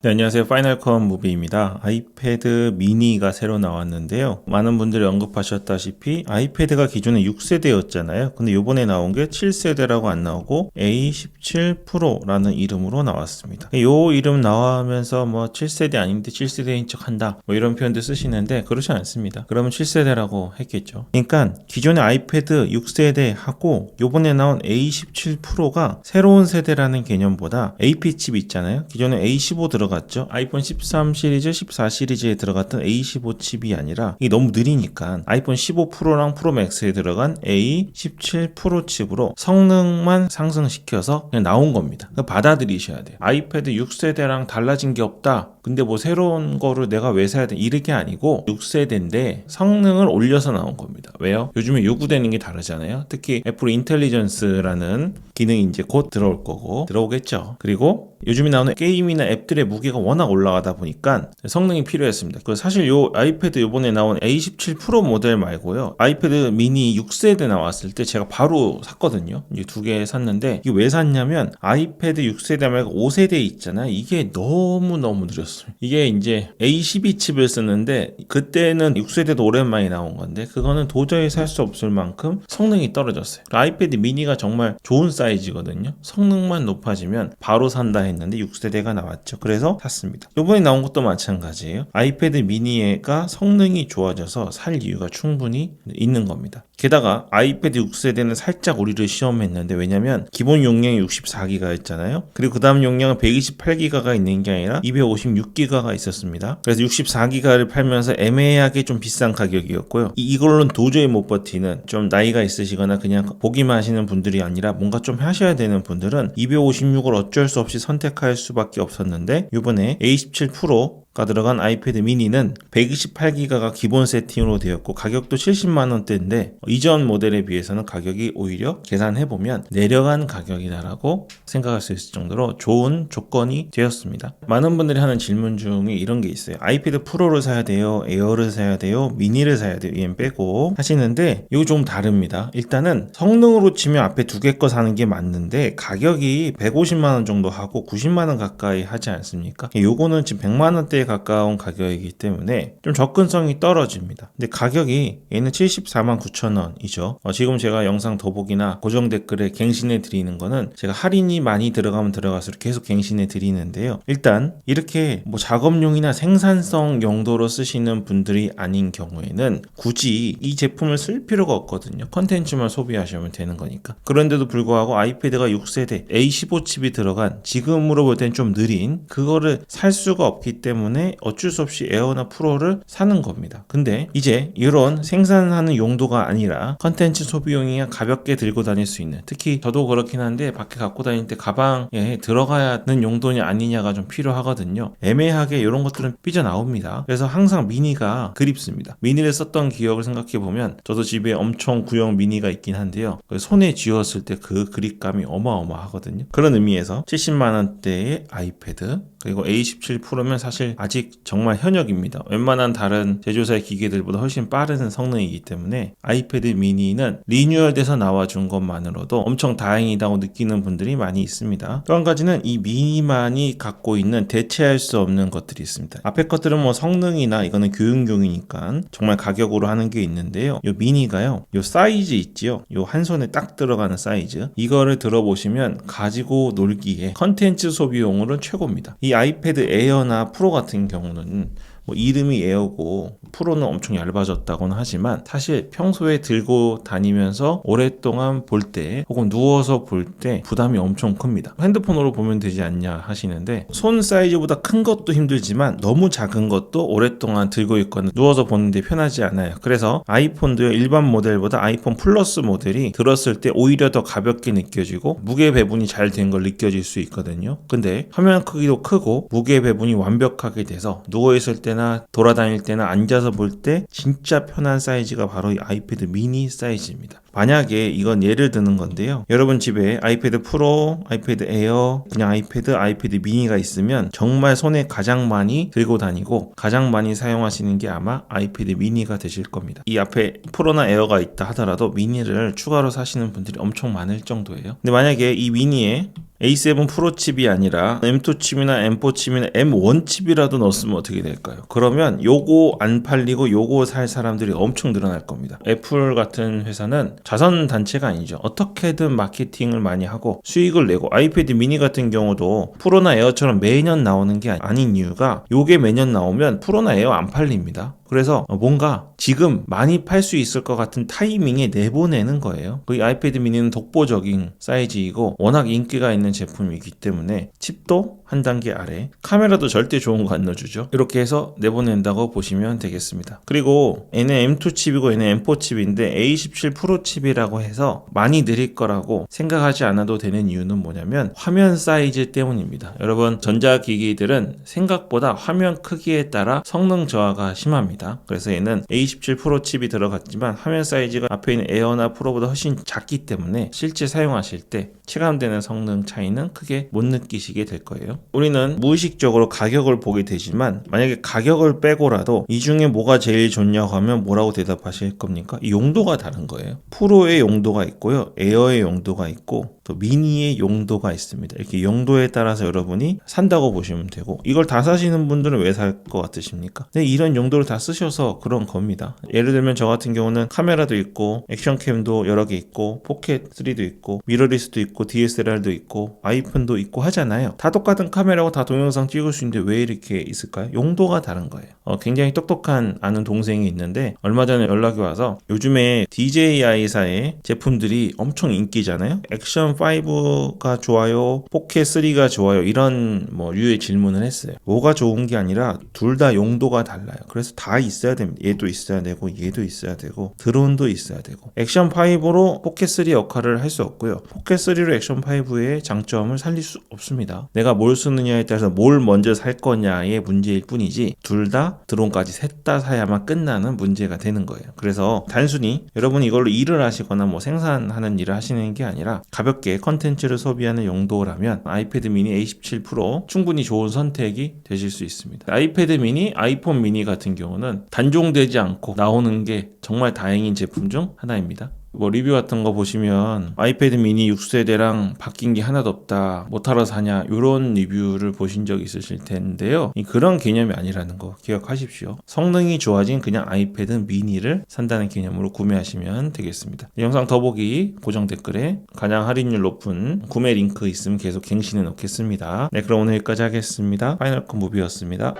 네, 안녕하세요. 파이널컷 무비입니다. 아이패드 미니가 새로 나왔는데요. 많은 분들이 언급하셨다시피 아이패드가 기존에 6세대였잖아요. 근데 요번에 나온 게 7세대라고 안 나오고 A17 프로라는 이름으로 나왔습니다. 요 이름 나오면서 뭐 7세대 아닌데 7세대인 척 한다. 뭐 이런 표현도 쓰시는데 그렇지 않습니다. 그러면 7세대라고 했겠죠. 그러니까 기존의 아이패드 6세대하고 요번에 나온 A17 프로가 새로운 세대라는 개념보다 AP 칩 있잖아요. 기존에 A15 들어갔죠. 아이폰 13 시리즈, 14 시리즈에 들어갔던 A15 칩이 아니라 이게 너무 느리니까 아이폰 15 프로랑 프로 맥스에 들어간 A17 프로 칩으로 성능만 상승시켜서 그냥 나온 겁니다. 받아들이셔야 돼요. 아이패드 6세대랑 달라진 게 없다. 근데 뭐 새로운 거를 내가 왜 사야 돼? 이렇게 아니고 6세대인데 성능을 올려서 나온 겁니다. 왜요? 요즘에 요구되는 게 다르잖아요. 특히 애플 인텔리전스라는 기능이 이제 곧 들어올 거고 들어오겠죠. 그리고 요즘에 나오는 게임이나 앱들의 무게가 워낙 올라가다 보니까 성능이 필요했습니다. 사실 요 아이패드 요번에 나온 A17 프로 모델 말고요. 아이패드 미니 6세대 나왔을 때 제가 바로 샀거든요. 이제 두 개 샀는데 이게 왜 샀냐면 아이패드 6세대 말고 5세대 있잖아요. 이게 너무너무 느렸어요. 이게 이제 A12 칩을 쓰는데 그때는 6세대도 오랜만에 나온 건데 그거는 도저히 살 수 없을 만큼 성능이 떨어졌어요. 아이패드 미니가 정말 좋은 사이즈거든요. 성능만 높아지면 바로 산다 했는데 6세대가 나왔죠. 그래서 샀습니다. 이번에 나온 것도 마찬가지예요. 아이패드 미니가 성능이 좋아져서 살 이유가 충분히 있는 겁니다. 게다가 아이패드 6세대는 살짝 우리를 시험했는데 왜냐면 기본 용량이 64기가였잖아요. 그리고 그 다음 용량은 128기가가 있는 게 아니라 256기가가 있었습니다. 그래서 64기가를 팔면서 애매하게 좀 비싼 가격이었고요. 이걸로는 도저히 못 버티는 좀 나이가 있으시거나 그냥 보기만 하시는 분들이 아니라 뭔가 좀 하셔야 되는 분들은 256을 어쩔 수 없이 선택할 수밖에 없었는데 이번에 A17 프로가 들어간 아이패드 미니는 128기가가 기본 세팅으로 되었고 가격도 70만원대인데 이전 모델에 비해서는 가격이 오히려 계산해보면 내려간 가격이다라고 생각할 수 있을 정도로 좋은 조건이 되었습니다. 많은 분들이 하는 질문 중에 이런 게 있어요. 아이패드 프로를 사야 돼요? 에어를 사야 돼요? 미니를 사야 돼요? EM 빼고 하시는데 이거 좀 다릅니다. 일단은 성능으로 치면 앞에 두 개 거 사는 게 맞는데 가격이 150만원 정도 하고 90만원 가까이 하지 않습니까? 요거는 지금 100만원대에 가까운 가격이기 때문에 좀 접근성이 떨어집니다. 근데 가격이 얘는 74만 9천원이죠. 지금 제가 영상 더보기나 고정 댓글에 갱신해 드리는 거는 제가 할인이 많이 들어가면 들어갈수록 계속 갱신해 드리는데요. 일단 이렇게 뭐 작업용이나 생산성 용도로 쓰시는 분들이 아닌 경우에는 굳이 이 제품을 쓸 필요가 없거든요. 컨텐츠만 소비하시면 되는 거니까. 그런데도 불구하고 아이패드가 6세대 A15 칩이 들어간 지금으로 볼 땐 좀 느린 그거를 살 수가 없기 때문에 어쩔 수 없이 에어나 프로를 사는 겁니다. 근데 이제 이런 생산하는 용도가 아니라 컨텐츠 소비용이야 가볍게 들고 다닐 수 있는, 특히 저도 그렇긴 한데 밖에 갖고 다닐 때 가방에 들어가야 하는 용도냐 아니냐가 좀 필요하거든요. 애매하게 이런 것들은 삐져나옵니다. 그래서 항상 미니가 그립습니다. 미니를 썼던 기억을 생각해보면 저도 집에 엄청 구형 미니가 있긴 한데요. 손에 쥐었을 때 그 그립감이 어마어마하거든요. 그런 의미에서 70만원대의 아이패드 그리고 A17 프로면 사실 아직 정말 현역입니다. 웬만한 다른 제조사의 기계들보다 훨씬 빠른 성능이기 때문에 아이패드 미니는 리뉴얼돼서 나와준 것만으로도 엄청 다행이라고 느끼는 분들이 많이 있습니다. 또 한 가지는 이 미니만이 갖고 있는 대체할 수 없는 것들이 있습니다. 앞에 것들은 뭐 성능이나 이거는 교육용이니까 정말 가격으로 하는 게 있는데요. 이 미니가요. 이 사이즈 있지요. 이 한 손에 딱 들어가는 사이즈. 이거를 들어보시면 가지고 놀기에 컨텐츠 소비용으로는 최고입니다. 이 아이패드 에어나 프로 같은 경우는 뭐 이름이 에어고 프로는 엄청 얇아졌다고는 하지만 사실 평소에 들고 다니면서 오랫동안 볼 때 혹은 누워서 볼 때 부담이 엄청 큽니다. 핸드폰으로 보면 되지 않냐 하시는데 손 사이즈보다 큰 것도 힘들지만 너무 작은 것도 오랫동안 들고 있거나 누워서 보는데 편하지 않아요. 그래서 아이폰도요, 일반 모델보다 아이폰 플러스 모델이 들었을 때 오히려 더 가볍게 느껴지고 무게 배분이 잘 된 걸 느껴질 수 있거든요. 근데 화면 크기도 크고 무게 배분이 완벽하게 돼서 누워있을 때나 돌아다닐 때나 앉아서 볼 때 진짜 편한 사이즈가 바로 이 아이패드 미니 사이즈입니다. 만약에 이건 예를 드는 건데요. 여러분 집에 아이패드 프로, 아이패드 에어, 그냥 아이패드 미니가 있으면 정말 손에 가장 많이 들고 다니고 가장 많이 사용하시는 게 아마 아이패드 미니가 되실 겁니다. 이 앞에 프로나 에어가 있다 하더라도 미니를 추가로 사시는 분들이 엄청 많을 정도예요. 근데 만약에 이 미니에 A7 프로 칩이 아니라 M2 칩이나 M4 칩이나 M1 칩이라도 넣었으면 어떻게 될까요? 그러면 요거 안 팔리고 요거 살 사람들이 엄청 늘어날 겁니다. 애플 같은 회사는 자선 단체가 아니죠. 어떻게든 마케팅을 많이 하고 수익을 내고, 아이패드 미니 같은 경우도 프로나 에어처럼 매년 나오는 게 아닌 이유가 요게 매년 나오면 프로나 에어 안 팔립니다. 그래서 뭔가 지금 많이 팔 수 있을 것 같은 타이밍에 내보내는 거예요. 그 아이패드 미니는 독보적인 사이즈이고 워낙 인기가 있는 제품이기 때문에 칩도 한 단계 아래, 카메라도 절대 좋은 거 안 넣어주죠. 이렇게 해서 내보낸다고 보시면 되겠습니다. 그리고 얘는 M2 칩이고 얘는 M4 칩인데 A17 프로 칩이라고 해서 많이 느릴 거라고 생각하지 않아도 되는 이유는 뭐냐면 화면 사이즈 때문입니다. 여러분, 전자기기들은 생각보다 화면 크기에 따라 성능 저하가 심합니다. 그래서 얘는 A17 프로 칩이 들어갔지만 화면 사이즈가 앞에 있는 에어나 프로보다 훨씬 작기 때문에 실제 사용하실 때 체감되는 성능 차이는 크게 못 느끼시게 될 거예요. 우리는 무의식적으로 가격을 보게 되지만 만약에 가격을 빼고라도 이 중에 뭐가 제일 좋냐고 하면 뭐라고 대답하실 겁니까? 이 용도가 다른 거예요. 프로의 용도가 있고요, 에어의 용도가 있고 또 미니의 용도가 있습니다. 이렇게 용도에 따라서 여러분이 산다고 보시면 되고, 이걸 다 사시는 분들은 왜 살 것 같으십니까? 네, 이런 용도를 다 쓰셔서 그런 겁니다. 예를 들면 저 같은 경우는 카메라도 있고 액션캠도 여러 개 있고 포켓 3도 있고 미러리스도 있고 DSLR도 있고 아이폰도 있고 하잖아요. 다 똑같은 카메라고 다 동영상 찍을 수 있는데 왜 이렇게 있을까요? 용도가 다른 거예요. 굉장히 똑똑한 아는 동생이 있는데 얼마 전에 연락이 와서 요즘에 DJI사의 제품들이 엄청 인기잖아요. 액션 5가 좋아요, 포켓 3가 좋아요, 이런 류의 질문을 했어요. 뭐가 좋은 게 아니라 둘 다 용도가 달라요. 그래서 다 있어야 됩니다. 얘도 있어야 되고 얘도 있어야 되고 드론도 있어야 되고. 액션 5로 포켓 3 역할을 할 수 없고요, 포켓 3로 액션 5의 장점을 살릴 수 없습니다. 내가 뭘 쓰느냐에 따라서 뭘 먼저 살 거냐의 문제일 뿐이지 둘 다 드론까지 셋 다 사야만 끝나는 문제가 되는 거예요. 그래서 단순히 여러분이 이걸로 일을 하시거나 생산하는 일을 하시는 게 아니라 가볍게 컨텐츠를 소비하는 용도라면 아이패드 미니 A17 프로 충분히 좋은 선택이 되실 수 있습니다. 아이패드 미니, 아이폰 미니 같은 경우는 단종되지 않고 나오는 게 정말 다행인 제품 중 하나입니다. 리뷰 같은 거 보시면 아이패드 미니 6세대랑 바뀐 게 하나도 없다, 못하러 사냐, 이런 리뷰를 보신 적 있으실 텐데요. 그런 개념이 아니라는 거 기억하십시오. 성능이 좋아진 그냥 아이패드 미니를 산다는 개념으로 구매하시면 되겠습니다. 영상 더보기 고정 댓글에 가장 할인율 높은 구매 링크 있으면 계속 갱신해 놓겠습니다. 네, 그럼 오늘 여기까지 하겠습니다. 파이널 컷 무비였습니다.